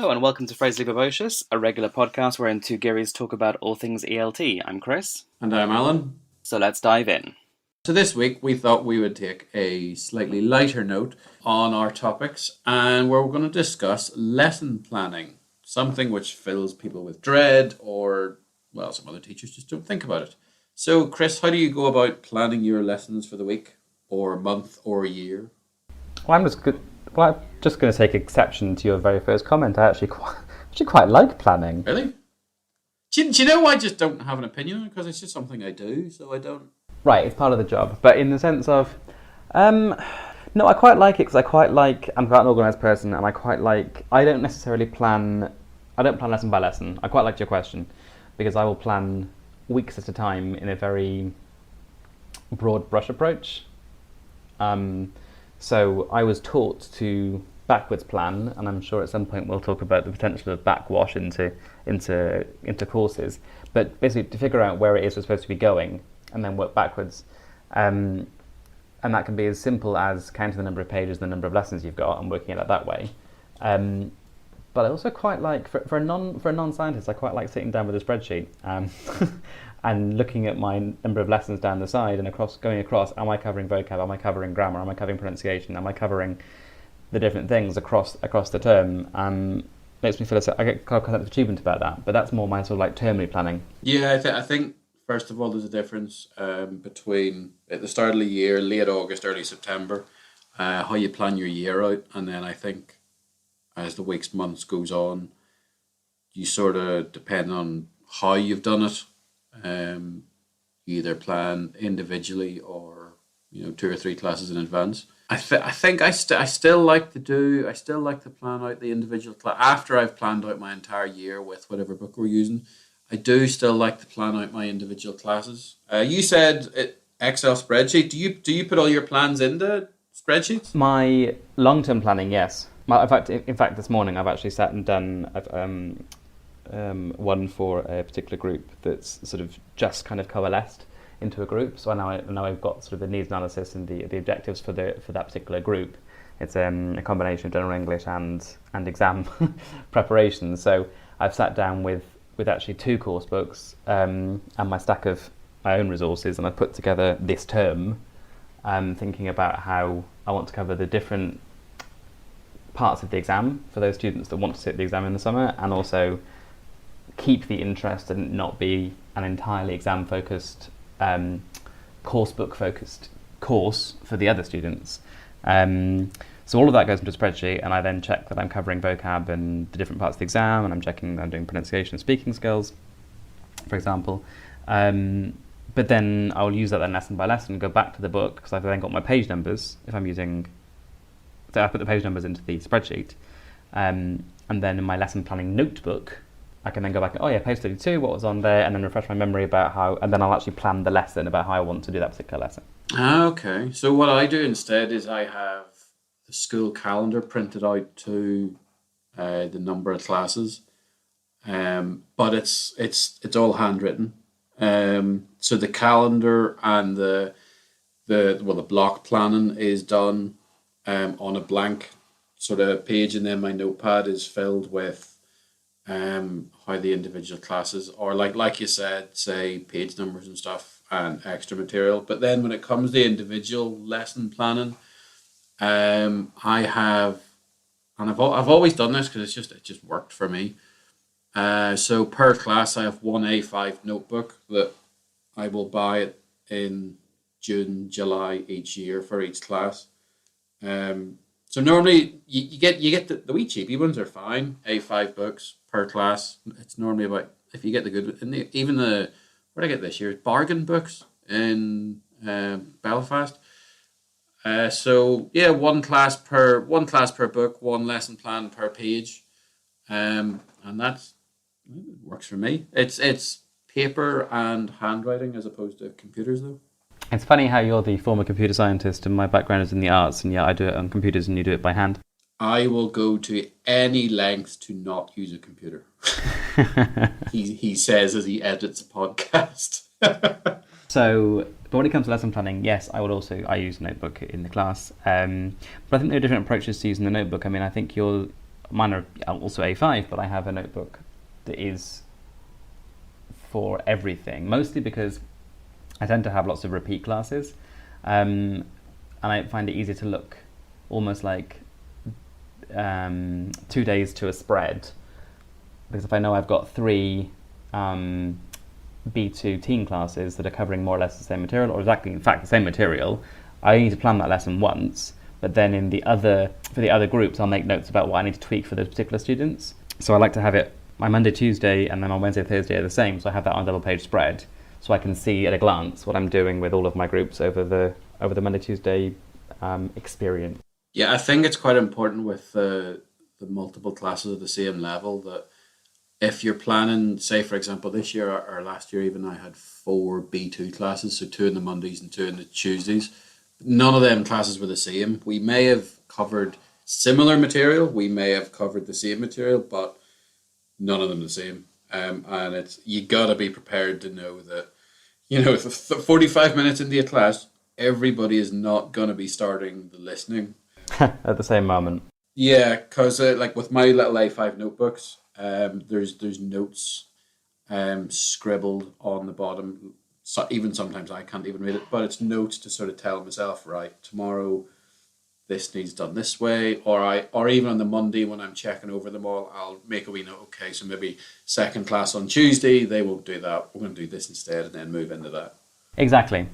Hello and welcome to Phrasally Verbocious, a regular podcast wherein two Gearys talk about all things ELT. I'm Chris. And I'm Alan. So let's dive in. So this week we thought we would take a slightly lighter note on our topics, and we're going to discuss lesson planning, something which fills people with dread, or, well, some other teachers just don't think about it. So Chris, how do you go about planning your lessons for the week, or month, or year? Well, I'm just going to take exception to your very first comment. I actually quite like planning. Really? Do you know I just don't have an opinion on it, because it's just something I do, so I don't... Right, it's part of the job. But in the sense of... no, I quite like it, because I'm quite an organised person, and I don't necessarily plan... I don't plan lesson by lesson. I quite like your question, because I will plan weeks at a time in a very broad brush approach. So I was taught to backwards plan, and I'm sure at some point we'll talk about the potential of backwash into courses. But basically, to figure out where it is we're supposed to be going, and then work backwards. And that can be as simple as counting the number of pages, the number of lessons you've got, and working it that way. But I also quite like, for a non-scientist, I quite like sitting down with a spreadsheet and looking at my number of lessons down the side and going across. Am I covering vocab? Am I covering grammar? Am I covering pronunciation? Am I covering the different things across the term? Makes me feel I get quite a sense of achievement about that. But that's more my sort of like termly planning. Yeah, I think first of all there's a difference between at the start of the year, late August, early September, how you plan your year out, and then I think as the weeks, months goes on, you sort of depend on how you've done it. You either plan individually or 2 or 3 classes in advance. I think I still like to plan out the individual class after I've planned out my entire year with whatever book we're using. I do still like to plan out my individual classes. You said Excel spreadsheet. Do you put all your plans into spreadsheets? My long-term planning, yes. In fact, this morning I've actually sat and done one for a particular group that's sort of just kind of coalesced into a group. So now I've got sort of the needs analysis and the objectives for that particular group. It's a combination of general English and exam preparation. So I've sat down with actually 2 course books and my stack of my own resources, and I've put together this term, thinking about how I want to cover the different parts of the exam for those students that want to sit the exam in the summer, and also keep the interest and not be an entirely exam-focused, course-book-focused course for the other students. So all of that goes into a spreadsheet, and I then check that I'm covering vocab and the different parts of the exam, and I'm checking that I'm doing pronunciation and speaking skills, for example. But then I'll use that then lesson by lesson, go back to the book, because I've then got my page numbers, if I'm using... So I put the page numbers into the spreadsheet, and then in my lesson planning notebook, I can then go back and, page 32, what was on there, and then refresh my memory about how, and then I'll actually plan the lesson about how I want to do that particular lesson. Okay, so what I do instead is I have the school calendar printed out to the number of classes, but it's all handwritten. So the calendar and the block planning is done on a blank sort of page, and then my notepad is filled with how the individual classes, or like you said, say page numbers and stuff and extra material. But then when it comes to individual lesson planning, I have, and I've always done this because it just worked for me. So per class, I have one A5 notebook that I will buy in June, July each year for each class. So normally you get the wee cheapy ones are fine. A5 books per class. It's normally about, if you get the good, and even what did I get this year? Bargain books in Belfast. So yeah, one class per book, one lesson plan per page, and that works for me. It's paper and handwriting as opposed to computers though. It's funny how you're the former computer scientist and my background is in the arts, and yeah, I do it on computers and you do it by hand. I will go to any lengths to not use a computer. he says as he edits a podcast. So, but when it comes to lesson planning, yes, I use a notebook in the class. But I think there are different approaches to using the notebook. I mean, I think mine are also A5, but I have a notebook that is for everything, mostly because I tend to have lots of repeat classes, and I find it easier to look almost like 2 days to a spread, because if I know I've got 3 B2 teen classes that are covering more or less the same material, or exactly, in fact, the same material, I need to plan that lesson once, but then for the other groups, I'll make notes about what I need to tweak for those particular students. So I like to have it, my Monday, Tuesday, and then my Wednesday, Thursday are the same, so I have that on a double-page spread, so I can see at a glance what I'm doing with all of my groups over the Monday, Tuesday experience. Yeah, I think it's quite important with the multiple classes at the same level that if you're planning, say for example, this year or last year even, I had 4 B2 classes, so 2 in the Mondays and 2 in the Tuesdays. None of them classes were the same. We may have covered similar material, we may have covered the same material, but none of them the same. And you gotta be prepared to know that, 45 minutes into a class, everybody is not gonna be starting the listening At the same moment. Yeah, because like with my little A5 notebooks, there's notes scribbled on the bottom. So even sometimes I can't even read it, but it's notes to sort of tell myself, right, tomorrow this needs done this way, or even on the Monday when I'm checking over them all, I'll make a wee note. Okay, so maybe second class on Tuesday they won't do that. We're going to do this instead, and then move into that. Exactly.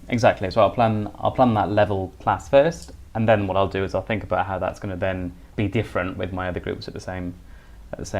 So I'll plan that level class first, and then what I'll do is I'll think about how that's going to then be different with my other groups at the same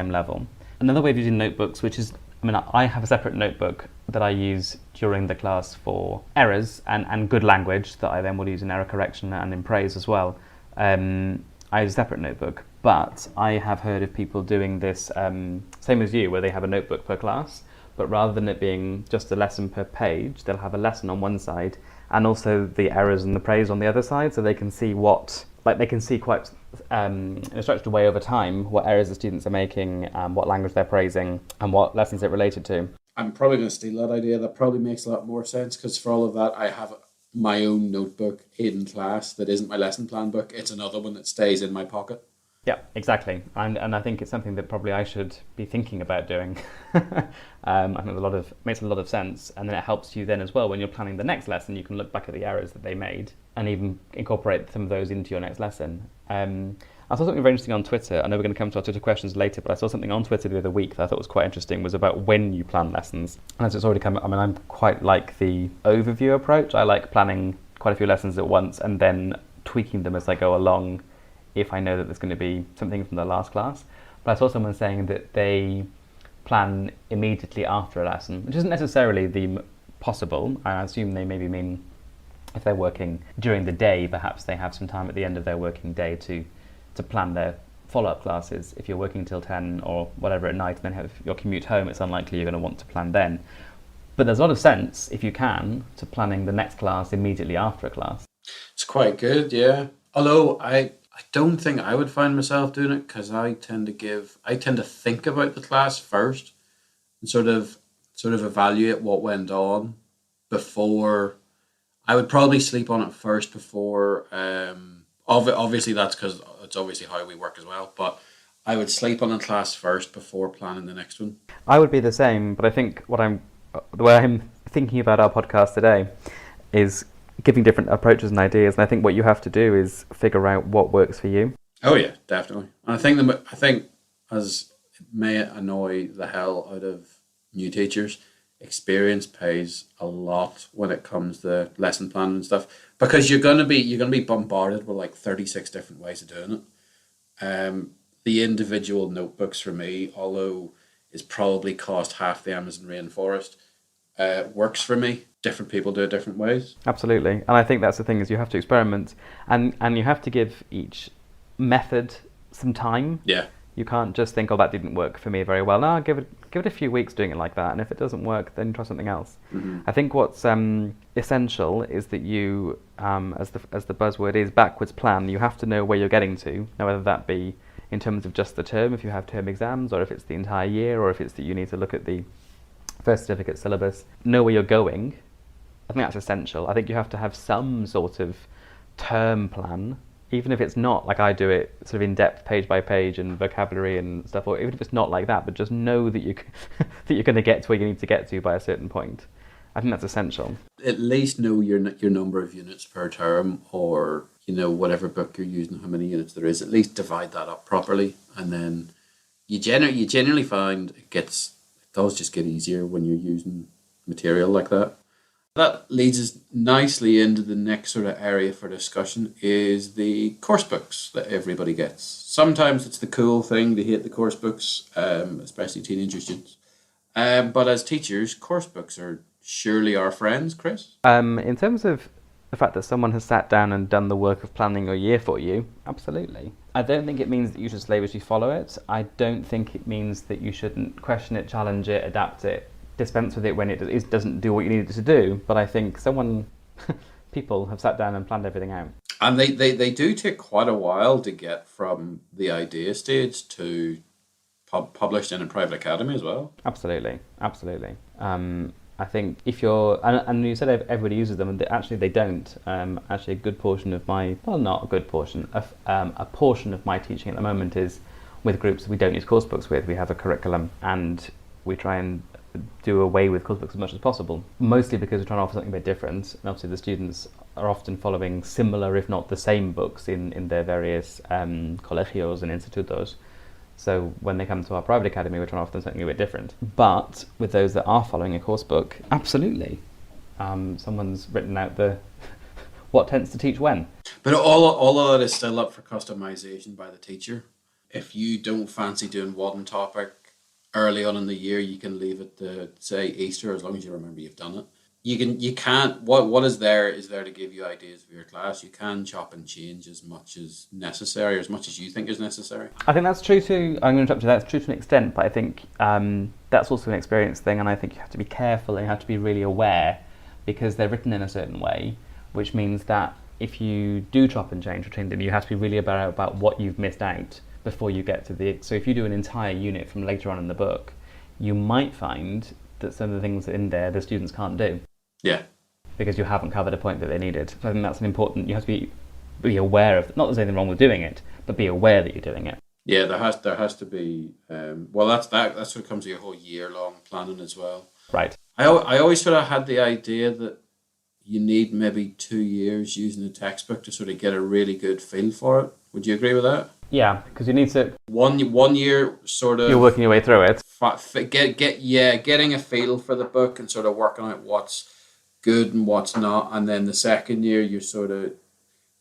level. Another way of using notebooks, which is, I have a separate notebook that I use during the class for errors and good language that I then will use in error correction and in praise as well. I use a separate notebook, but I have heard of people doing this, same as you, where they have a notebook per class, but rather than it being just a lesson per page, they'll have a lesson on one side and also the errors and the praise on the other side, so they can see quite in a structured way over time what errors the students are making, what language they're praising, and what lessons it related to. I'm probably going to steal that idea. That probably makes a lot more sense, because for all of that, I have my own notebook in class that isn't my lesson plan book. It's another one that stays in my pocket. Yeah, exactly. And I think it's something that probably I should be thinking about doing. I think makes a lot of sense, and then it helps you then as well when you're planning the next lesson. You can look back at the errors that they made and even incorporate some of those into your next lesson. I saw something very interesting on Twitter. I know we're going to come to our Twitter questions later, but I saw something on Twitter the other week that I thought was quite interesting, was about when you plan lessons. And as it's already come, I'm quite like the overview approach. I like planning quite a few lessons at once and then tweaking them as I go along if I know that there's going to be something from the last class. But I saw someone saying that they plan immediately after a lesson, which isn't necessarily the possible. I assume they maybe mean if they're working during the day, perhaps they have some time at the end of their working day to plan their follow-up classes. If you're working till 10 or whatever at night and then have your commute home, it's unlikely you're going to want to plan then. But there's a lot of sense, if you can, to planning the next class immediately after a class. It's quite good, yeah. Although I don't think I would find myself doing it, because I tend to think about the class first and sort of evaluate what went on before. I would probably sleep on it first before. Obviously that's because it's obviously how we work as well, but I would sleep on a class first before planning the next one. I would be the same, but I think the way I'm thinking about our podcast today is giving different approaches and ideas, and I think what you have to do is figure out what works for you. Oh yeah, definitely. And I think as it may annoy the hell out of new teachers, experience pays a lot when it comes to lesson planning and stuff, because you're gonna be bombarded with like 36 different ways of doing it. The individual notebooks for me, although is probably cost half the Amazon rainforest, works for me. Different people do it different ways. Absolutely, and I think that's the thing, is you have to experiment, and you have to give each method some time. Yeah. You can't just think, oh, that didn't work for me very well. No, give it a few weeks doing it like that, and if it doesn't work, then try something else. Mm-hmm. I think what's essential is that you, as the buzzword is, backwards plan. You have to know where you're getting to. Now, whether that be in terms of just the term, if you have term exams, or if it's the entire year, or if it's that you need to look at the first certificate syllabus, know where you're going. I think that's essential. I think you have to have some sort of term plan even if it's not like I do it sort of in depth, page by page, and vocabulary and stuff, or even if it's not like that, but just know that that you're going to get to where you need to get to by a certain point. I think that's essential. At least know your number of units per term, or whatever book you're using, how many units there is. At least divide that up properly, and then you generally find it does just get easier when you're using material like that. That leads us nicely into the next sort of area for discussion, is the course books that everybody gets. Sometimes it's the cool thing to hate the course books, especially teenager students. But as teachers, course books are surely our friends, Chris? In terms of the fact that someone has sat down and done the work of planning your year for you, absolutely. I don't think it means that you should slavishly follow it. I don't think it means that you shouldn't question it, challenge it, adapt it, dispense with it when it doesn't do what you need it to do. But I think people have sat down and planned everything out. And they do take quite a while to get from the idea stage to published in a private academy as well. Absolutely. I think if you're, and you said everybody uses them, and actually they don't. Actually, a good portion of not a good portion, a portion of my teaching at the moment is with groups we don't use course books with. We have a curriculum, and we try and do away with course books as much as possible. Mostly because we're trying to offer something a bit different. And obviously, the students are often following similar, if not the same, books in their various colegios and institutos. So when they come to our private academy, we're trying to offer them something a bit different. But with those that are following a course book, absolutely. Someone's written out what tense to teach when. But all of that is still up for customization by the teacher. If you don't fancy doing one topic early on in the year, you can leave it to, say, Easter, as long as you remember you've done it. You can't, what is there to give you ideas for your class. You can chop and change as much as necessary, or as much as you think is necessary. I think that's true too. I'm going to interrupt you. That's true to an extent, but I think that's also an experience thing, and I think you have to be careful and you have to be really aware, because they're written in a certain way, which means that if you do chop and change or change them, you have to be really aware about what you've missed out before you get to so if you do an entire unit from later on in the book, you might find that some of the things in there the students can't do. Yeah. Because you haven't covered a point that they needed. So I think that's an important, you have to be aware of, not that there's anything wrong with doing it, but be aware that you're doing it. Yeah, there has to be, that's sort of comes to your whole year-long planning as well. Right. I always sort of had the idea that you need maybe 2 years using a textbook to sort of get a really good feel for it. Would you agree with that? Yeah, because you need to... One year sort of... You're working your way through it. Getting a feel for the book and sort of working out what's good and what's not, and then the second year you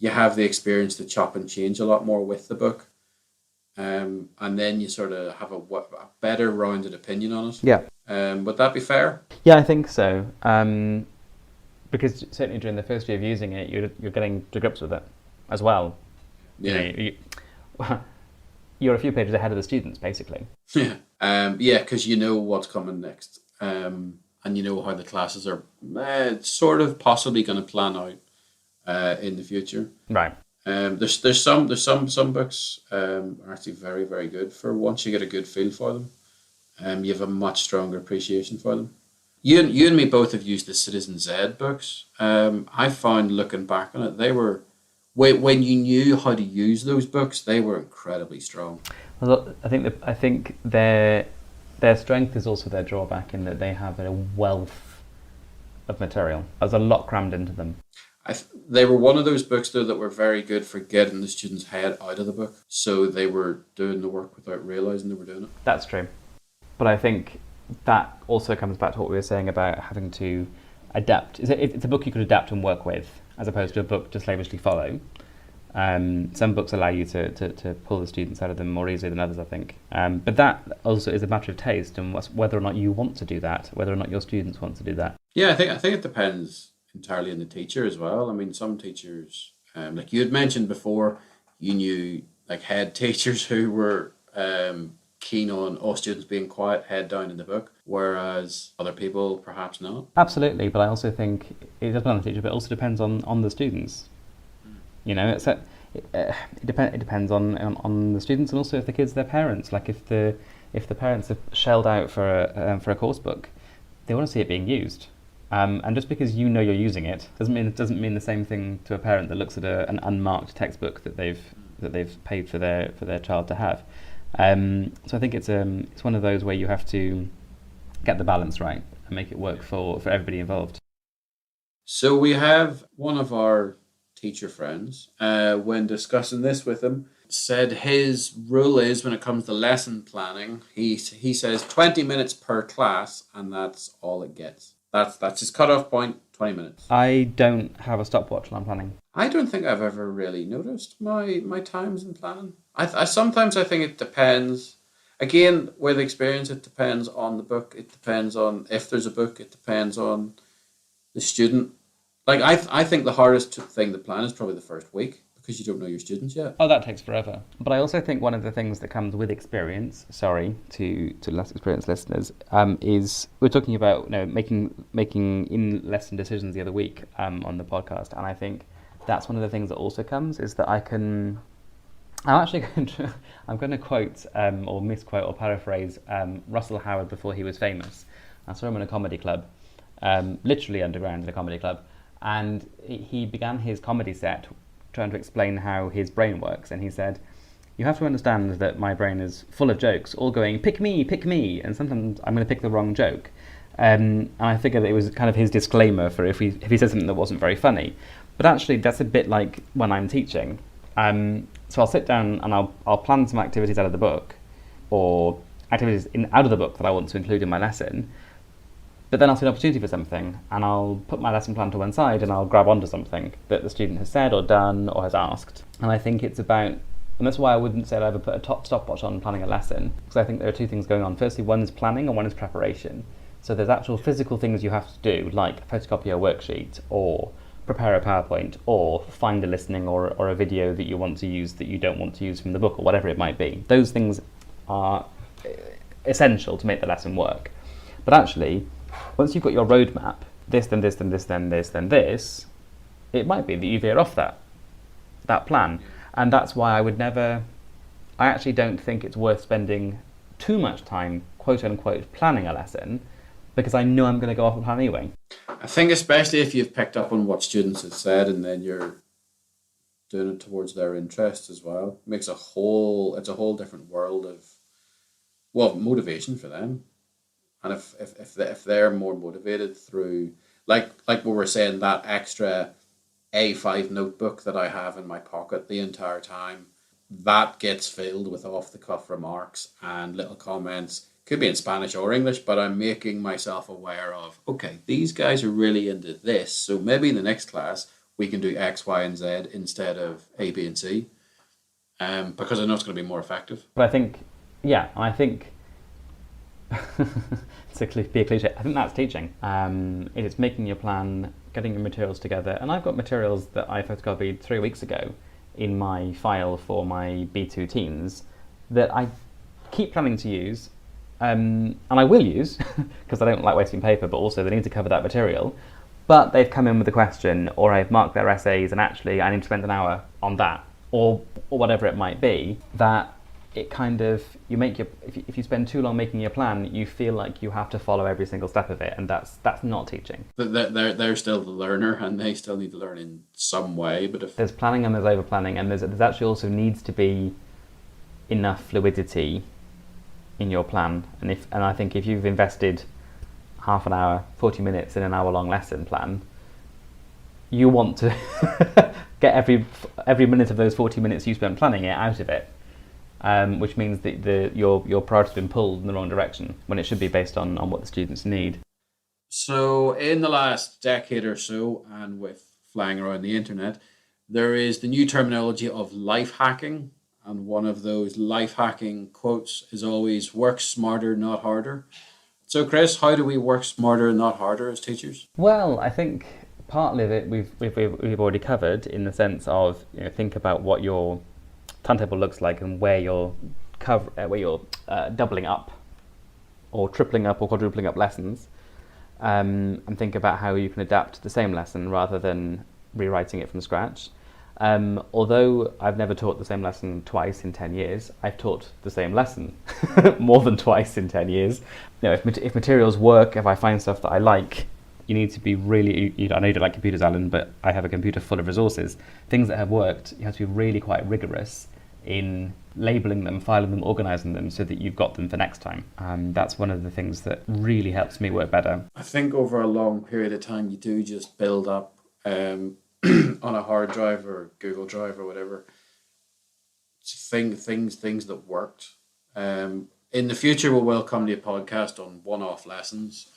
have the experience to chop and change a lot more with the book, and then you sort of have a better rounded opinion on it. Yeah. Would that be fair? Yeah, I think so. Because certainly during the first year of using it, you're getting to grips with it as well. Yeah. You're a few pages ahead of the students, basically. Yeah. Because you know what's coming next. And you know how the classes are sort of possibly going to plan out in the future. Right. There's some books are actually very, very good for once you get a good feel for them. You have a much stronger appreciation for them. You and me both have used the Citizen Z books. I found, looking back on it, they were, when you knew how to use those books, they were incredibly strong. Well, I think their strength is also their drawback, in that they have a wealth of material. There's a lot crammed into them. They were one of those books, though, that were very good for getting the student's head out of the book. So they were doing the work without realising they were doing it. That's true. But I think that also comes back to what we were saying about having to adapt. It's a book you could adapt and work with, as opposed to a book to slavishly follow. Some books allow you to pull the students out of them more easily than others, I think. But that also is a matter of taste, and whether or not you want to do that, whether or not your students want to do that. Yeah, I think it depends entirely on the teacher as well. I mean, some teachers, like you had mentioned before, you knew like head teachers who were keen on all students being quiet, head down in the book, whereas other people perhaps not. Absolutely, but I also think it does depend on the teacher, but it also depends on the students. You know, it depends on the students, and also if the kids, their parents. Like if the parents have shelled out for a course book, they want to see it being used. And just because you know you're using it doesn't mean the same thing to a parent that looks at an unmarked textbook that they've paid for their child to have. So I think it's one of those where you have to get the balance right and make it work for everybody involved. So we have one of our teacher friends, when discussing this with him, said his rule is when it comes to lesson planning, he says 20 minutes per class, and that's all it gets. That's his cutoff point, 20 minutes. I don't have a stopwatch when I'm planning. I don't think I've ever really noticed my times in planning. I sometimes I think it depends. Again, with experience, it depends on the book. It depends on if there's a book. It depends on the student. Like I think the hardest thing to plan is probably the first week, because you don't know your students yet. Oh, that takes forever. But I also think one of the things that comes with experience, sorry to less experienced listeners, is we're talking about making in lesson decisions the other week on the podcast, and I think that's one of the things that also comes is that I'm going to quote or misquote or paraphrase Russell Howard before he was famous. I saw him in a comedy club, literally underground in a comedy club, and he began his comedy set trying to explain how his brain works, and he said, "You have to understand that my brain is full of jokes, all going, pick me, and sometimes I'm going to pick the wrong joke." And I figured that it was kind of his disclaimer for if he said something that wasn't very funny. But actually, that's a bit like when I'm teaching. So I'll sit down and I'll plan some activities out of the book, or activities out of the book that I want to include in my lesson. But then I'll see an opportunity for something, and I'll put my lesson plan to one side and I'll grab onto something that the student has said or done or has asked. And I think it's about, and that's why I wouldn't say I'd ever put a stopwatch on planning a lesson, because I think there are two things going on. Firstly, one is planning and one is preparation. So there's actual physical things you have to do, like photocopy a worksheet, or prepare a PowerPoint, or find a listening or a video that you want to use that you don't want to use from the book, or whatever it might be. Those things are essential to make the lesson work. But actually, once you've got your roadmap, this, then this, then this, then this, then this, it might be that you veer off that plan. And that's why I actually don't think it's worth spending too much time, quote unquote, planning a lesson, because I know I'm going to go off the plan anyway. I think especially if you've picked up on what students have said and then you're doing it towards their interests as well, it's a whole different world of motivation for them. And if they're more motivated through, like what we're saying, that extra A5 notebook that I have in my pocket the entire time, that gets filled with off-the-cuff remarks and little comments. Could be in Spanish or English, but I'm making myself aware of, okay, these guys are really into this, so maybe in the next class we can do X, Y, and Z instead of A, B, and C, because I know it's going to be more effective. But I think to be a cliche, I think that's teaching. It is making your plan, getting your materials together, and I've got materials that I photocopied 3 weeks ago in my file for my B2 teens that I keep planning to use, and I will use because I don't like wasting paper, but also they need to cover that material. But they've come in with a question, or I've marked their essays, and actually I need to spend an hour on that, or whatever it might be. That it kind of, if you spend too long making your plan, you feel like you have to follow every single step of it, and that's not teaching. They're still the learner, and they still need to learn in some way. But if there's planning and there's over planning, and there's actually also needs to be enough fluidity in your plan. And I think if you've invested half an hour, 40 minutes in an hour-long lesson plan, you want to get every minute of those 40 minutes you spent planning it out of it. Which means that your priority's been pulled in the wrong direction when it should be based on what the students need. So in the last decade or so, and with flying around the internet, there is the new terminology of life hacking. And one of those life hacking quotes is always, work smarter, not harder. So Chris, how do we work smarter, not harder as teachers? Well, I think partly that we've already covered, in the sense of, think about what your timetable looks like and where you're doubling up or tripling up or quadrupling up lessons, and think about how you can adapt the same lesson rather than rewriting it from scratch. Although I've never taught the same lesson twice in 10 years, I've taught the same lesson more than twice in 10 years. If materials work, if I find stuff that I like, you need to be really, I know you don't like computers, Alan, but I have a computer full of resources. Things that have worked, you have to be really quite rigorous in labeling them, filing them, organising them so that you've got them for next time. That's one of the things that really helps me work better. I think over a long period of time, you do just build up on a hard drive or Google Drive or whatever, things that worked. In the future, we will come to a podcast on one-off lessons.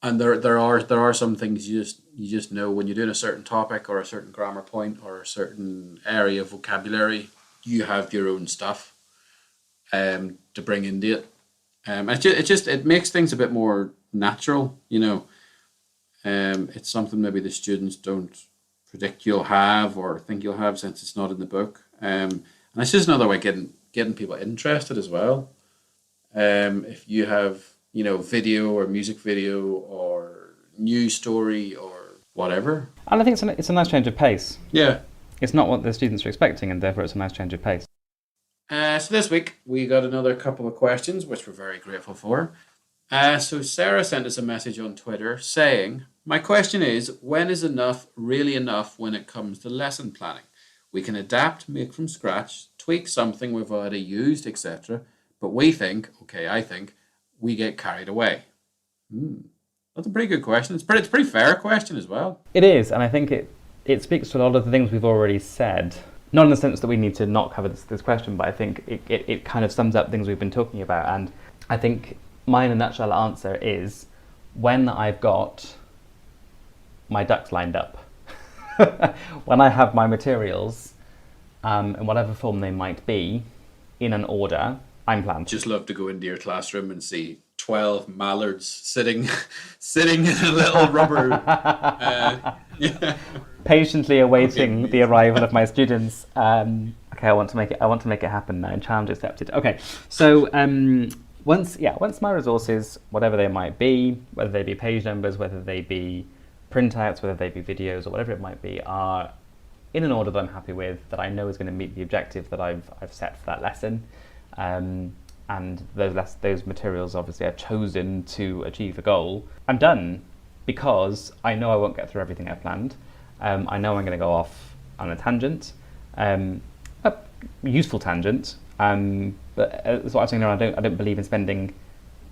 And there are some things you just know when you're doing a certain topic or a certain grammar point or a certain area of vocabulary, you have your own stuff to bring into it. It makes things a bit more natural, you know. It's something maybe the students don't predict you'll have or think you'll have since it's not in the book. And it's just another way of getting people interested as well. If you have, you know, video or music video or news story or whatever. And I think it's a nice change of pace. Yeah. It's not what the students are expecting, and therefore it's a nice change of pace. So this week we got another couple of questions, which we're very grateful for. So Sarah sent us a message on Twitter saying, "My question is, when is enough really enough when it comes to lesson planning? We can adapt, make from scratch, tweak something we've already used, etc. But I think, we get carried away." That's a pretty good question. It's a pretty fair question as well. It is, and I think it speaks to a lot of the things we've already said. Not in the sense that we need to not cover this question, but I think it kind of sums up things we've been talking about. And I think my in a nutshell answer is when I've got my ducks lined up. When I have my materials, in whatever form they might be, in an order, I'm planned. Just love to go into your classroom and see 12 mallards sitting in a little rubber. Patiently awaiting the arrival of my students. Okay, I want to make it happen now. Challenge accepted. Okay, so once my resources, whatever they might be, whether they be page numbers, whether they be printouts, whether they be videos, or whatever it might be, are in an order that I'm happy with, that I know is going to meet the objective that I've set for that lesson. And those materials obviously I've chosen to achieve a goal. I'm done because I know I won't get through everything I've planned. I know I'm going to go off on a tangent, a useful tangent. But that's what I was saying earlier, I don't believe in spending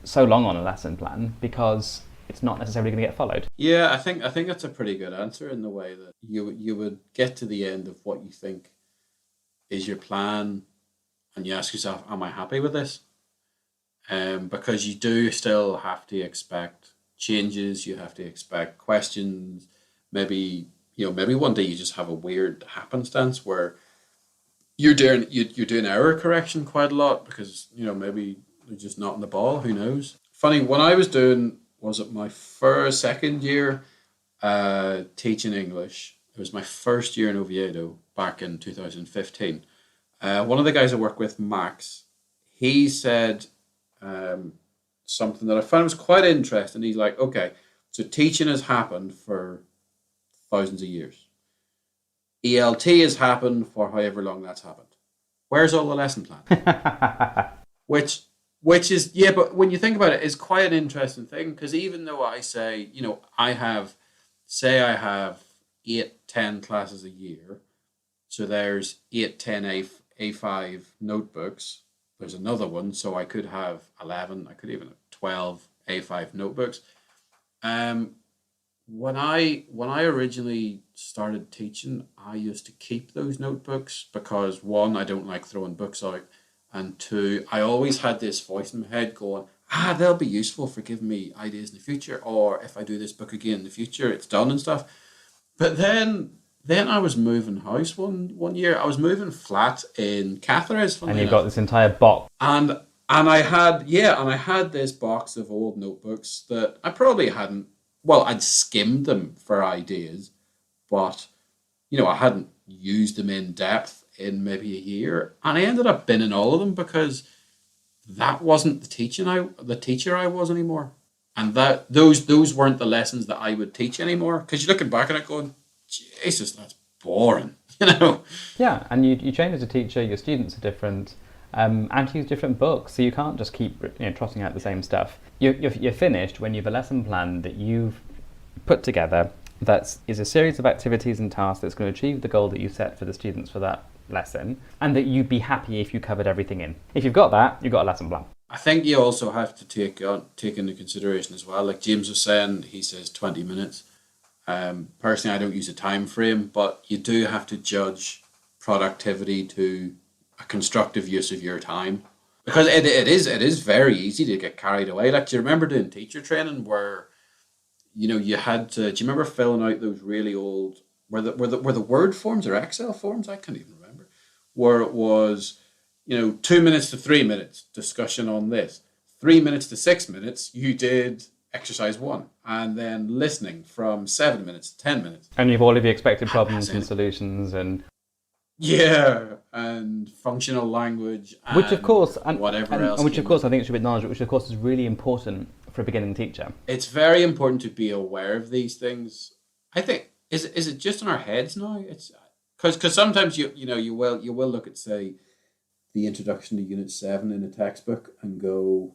so long on a lesson plan because it's not necessarily going to get followed. Yeah, I think that's a pretty good answer in the way that you would get to the end of what you think is your plan, and you ask yourself, "Am I happy with this?" Because you do still have to expect changes. You have to expect questions. Maybe one day you just have a weird happenstance where you're doing error correction quite a lot because maybe they're just not in the ball. Who knows? Funny, when I was doing, was it my second year teaching English? It was my first year in Oviedo back in 2015. One of the guys I work with, Max, he said something that I found was quite interesting. He's like, okay, so teaching has happened for thousands of years. ELT has happened for however long that's happened. Where's all the lesson plan? Which is, yeah, but when you think about it, it's quite an interesting thing, because even though I say, I have 8-10 classes a year, so there's 8-10 A5 notebooks. There's another one, so I could have 11, I could even have 12 A5 notebooks. When I originally started teaching, I used to keep those notebooks because, one, I don't like throwing books out, and two, I always had this voice in my head going, they'll be useful for giving me ideas in the future, or if I do this book again in the future, it's done and stuff. But then I was moving house one year. I was moving flat in Catherine's. And you got this entire box. And I had this box of old notebooks that I probably hadn't. Well, I'd skimmed them for ideas, but I hadn't used them in depth in maybe a year. And I ended up binning all of them because that wasn't the teacher I was anymore. And that those weren't the lessons that I would teach anymore. Because you're looking back at it going, Jesus, that's boring, Yeah, and you change as a teacher, your students are different, and to use different books. So you can't just keep trotting out the same stuff. You're finished when you have a lesson plan that you've put together that is a series of activities and tasks that's going to achieve the goal that you set for the students for that lesson, and that you'd be happy if you covered everything in. If you've got that, you've got a lesson plan. I think you also have to take into consideration as well, like James was saying, he says 20 minutes. Personally, I don't use a time frame, but you do have to judge productivity to a constructive use of your time. Because it is very easy to get carried away. Like, do you remember doing teacher training where you had to? Do you remember filling out those really old were the Word forms or Excel forms? I can't even remember. Where it was 2 minutes to 3 minutes discussion on this, 3 minutes to 6 minutes you did exercise 1, and then listening from 7 minutes to 10 minutes. And you've all of your expected problems and solutions and and functional language, and which of course whatever else, and which of course I think should be acknowledged, which of course is really important for a beginning teacher. It's very important to be aware of these things. I think is it just in our heads now? It's because sometimes you will look at, say, the introduction to Unit 7 in a textbook and go,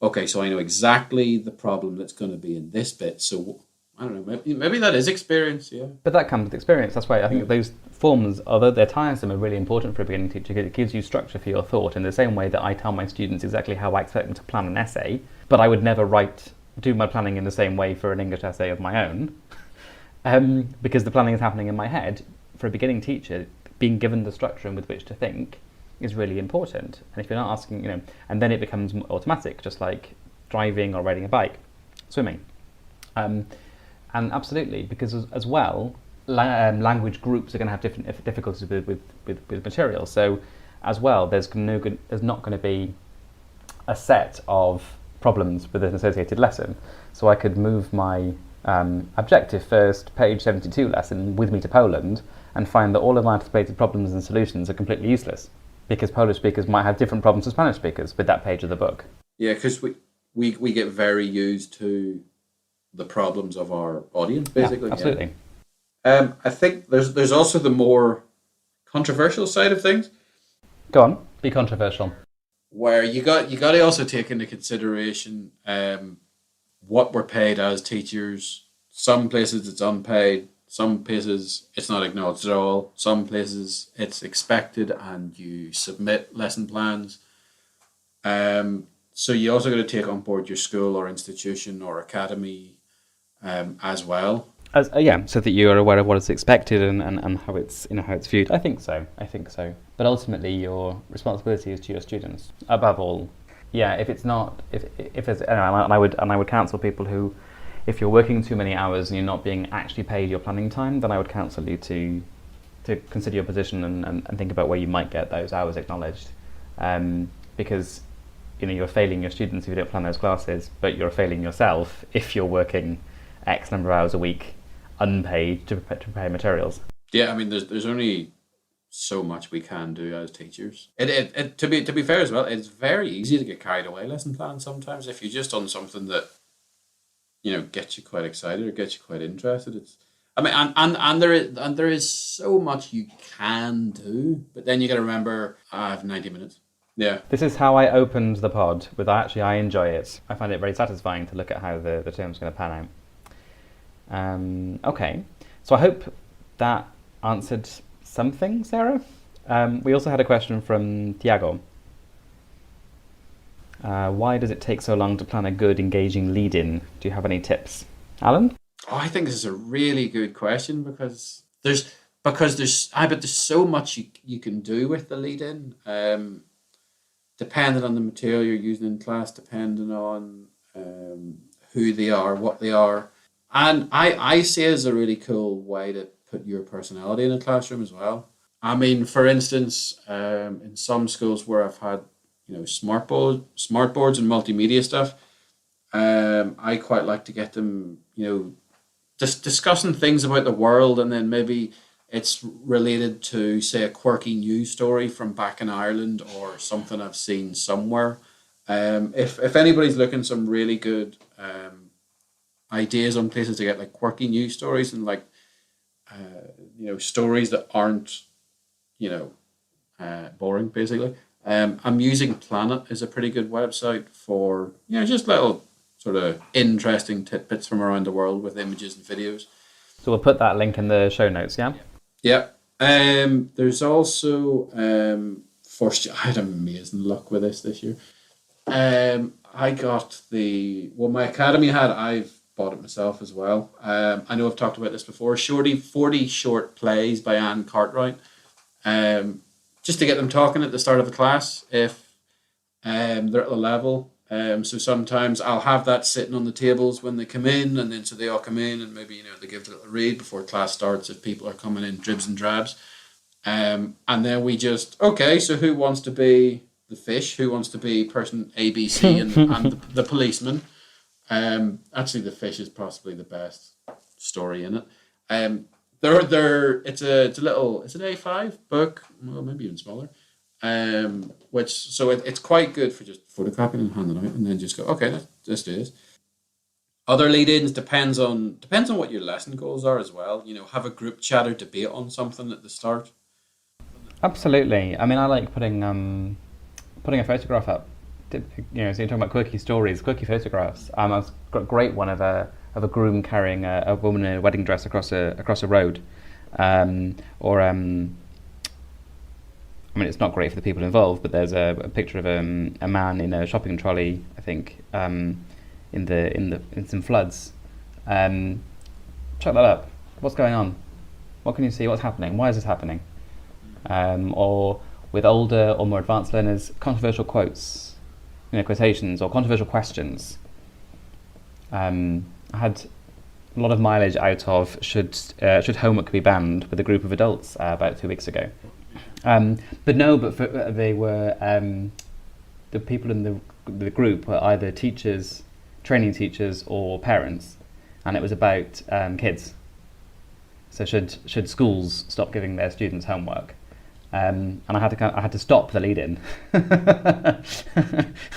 okay, so I know exactly the problem that's going to be in this bit. So I don't know, maybe that is experience, yeah. But that comes with experience. That's why I think those forms, although they're tiresome, are really important for a beginning teacher because it gives you structure for your thought in the same way that I tell my students exactly how I expect them to plan an essay, but I would never do my planning in the same way for an English essay of my own because the planning is happening in my head. For a beginning teacher, being given the structure with which to think is really important. And if you're not asking, and then it becomes automatic, just like driving or riding a bike, swimming. And absolutely, because as well, language groups are going to have different difficulties with material. So as well, there's not going to be a set of problems with an associated lesson. So I could move my objective first, page 72 lesson with me to Poland and find that all of my anticipated problems and solutions are completely useless because Polish speakers might have different problems to Spanish speakers with that page of the book. Yeah, because we get very used to the problems of our audience, basically. Yeah, absolutely. Yeah. I think there's also the more controversial side of things. Go on, be controversial. Where you got to also take into consideration what we're paid as teachers. Some places it's unpaid. Some places it's not acknowledged at all. Some places it's expected and you submit lesson plans. So you also got to take on board your school or institution or academy as well. So that you are aware of what is expected and how it's how it's viewed. I think so. But ultimately, your responsibility is to your students above all. Yeah, if it's not, if there's, and I would counsel people who, if you're working too many hours and you're not being actually paid your planning time, then I would counsel you to consider your position and think about where you might get those hours acknowledged, because you're failing your students if you don't plan those classes, but you're failing yourself if you're working X number of hours a week unpaid to prepare materials. Yeah, I mean, there's only so much we can do as teachers. It to be fair as well, it's very easy to get carried away lesson planning sometimes if you're just on something that gets you quite excited or gets you quite interested. There is so much you can do, but then you got to remember I have 90 minutes. Yeah. This is how I opened the pod with I enjoy it. I find it very satisfying to look at how the term's going to pan out. Okay, so I hope that answered something, Sarah. We also had a question from Tiago. Why does it take so long to plan a good, engaging lead-in? Do you have any tips? Alan? Oh, I think this is a really good question because there's so much you can do with the lead-in, depending on the material you're using in class, depending on who they are, what they are. And I see it as a really cool way to put your personality in a classroom as well. I mean, for instance, in some schools where I've had, smartboards and multimedia stuff, I quite like to get them, just discussing things about the world, and then maybe it's related to, say, a quirky news story from back in Ireland or something I've seen somewhere. If anybody's looking some really good ideas on places to get like quirky news stories and like stories that aren't boring, basically, Amusing Planet is a pretty good website for, just little sort of interesting tidbits from around the world with images and videos. So we'll put that link in the show notes, yeah? Yeah. There's also, I had amazing luck with this year. I got my academy had, I've bought it myself as well. I know I've talked about this before. 40 short plays by Anne Cartwright. Just to get them talking at the start of a class if they're at the level. So sometimes I'll have that sitting on the tables when they come in, and then so they all come in and maybe they give it a little read before class starts if people are coming in dribs and drabs. And then we just, so who wants to be the fish? Who wants to be person A, B, C, and the policeman? Actually, the fish is possibly the best story in it. It's an A5 book, well, maybe even smaller. It's quite good for just photocopying and handing out, and then just go, okay, let's do this. Other lead-ins depends on what your lesson goals are as well. Have a group chat or debate on something at the start. Absolutely. I mean, I like putting a photograph up. So you're talking about quirky stories, quirky photographs. I've got a great one of a groom carrying a woman in a wedding dress across a road, I mean, it's not great for the people involved, but there's a picture of a man in a shopping trolley, I think, in some floods. Check that up. What's going on? What can you see? What's happening? Why is this happening? Or with older or more advanced learners, controversial quotes, quotations, or controversial questions. I had a lot of mileage out of should homework be banned with a group of adults about 2 weeks ago. They were the people in the group were either teachers, training teachers, or parents, and it was about kids. So should schools stop giving their students homework? And I had to stop the lead-in.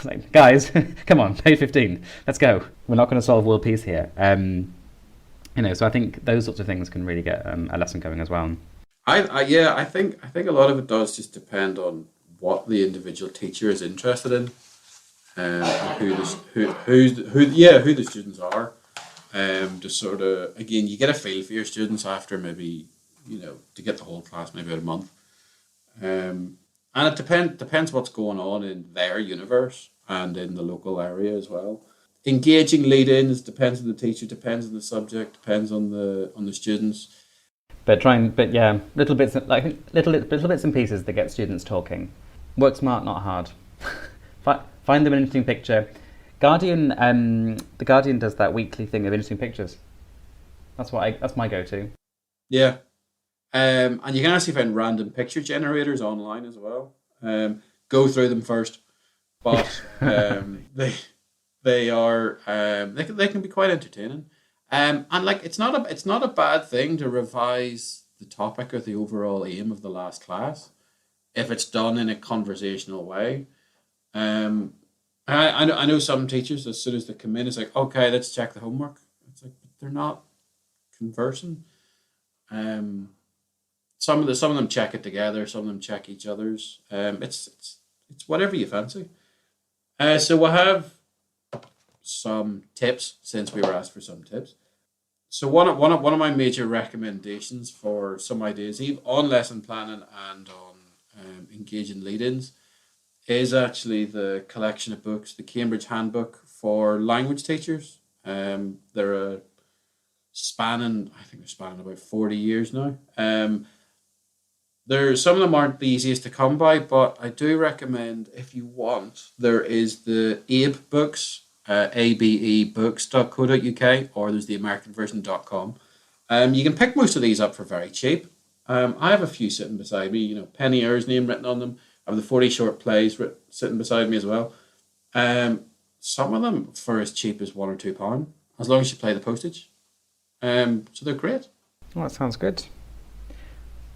Like, guys, come on, page 15, let's go. We're not going to solve world peace here. So I think those sorts of things can really get a lesson going as well. I think a lot of it does just depend on what the individual teacher is interested in, who the students are. Just sort of, again, you get a feel for your students after maybe to get the whole class maybe about a month, and it depends what's going on in their universe and in the local area as well. Engaging lead-ins depends on the teacher, depends on the subject, depends on the students. But little bits and pieces that get students talking. Work smart, not hard. Find them an interesting picture. The Guardian does that weekly thing of interesting pictures. That's my go-to. Yeah, and you can actually find random picture generators online as well. Go through them first, but they can be quite entertaining. And it's not a bad thing to revise the topic or the overall aim of the last class if it's done in a conversational way. I know some teachers, as soon as they come in, it's like, okay, let's check the homework. It's like, but they're not conversing. Some of them check it together. Some of them check each other's. It's whatever you fancy. So we'll have some tips, since we were asked for some tips. So one of my major recommendations for some ideas, even on lesson planning and on engaging lead-ins, is actually the collection of books, the Cambridge Handbook for Language Teachers. They're spanning about 40 years now. Some of them aren't the easiest to come by, but I do recommend, if you want, there is the ABE books, abebooks.co.uk, or there's the American version.com. You can pick most of these up for very cheap. I have a few sitting beside me, Penny Eyre's name written on them. I have the 40 short plays sitting beside me as well. Some of them for as cheap as £1 or £2, as long as you pay the postage. So they're great. Well, that sounds good.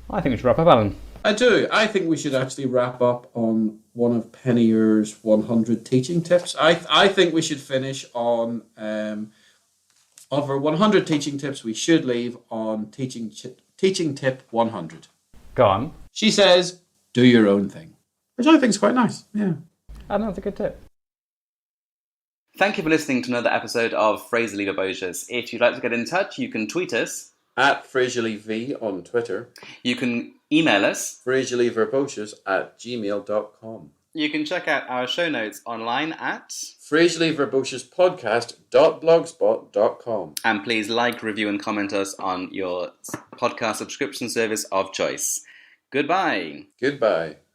I think we should wrap up, Alan. I do. I think we should actually wrap up on one of Penny Eyre's 100 teaching tips. I think we should finish on, of our 100 teaching tips, we should leave on teaching tip 100. Go on. She says, do your own thing. which I think is quite nice. Yeah. I know, that's a good tip. Thank you for listening to another episode of Phrasally Verbocious. If you'd like to get in touch, you can tweet us At PhrasaliV on Twitter. You can email us. PhrasaliVerbocious@gmail.com. You can check out our show notes online at PhrasaliVerbociouspodcast.blogspot.com. And please like, review and comment us on your podcast subscription service of choice. Goodbye. Goodbye.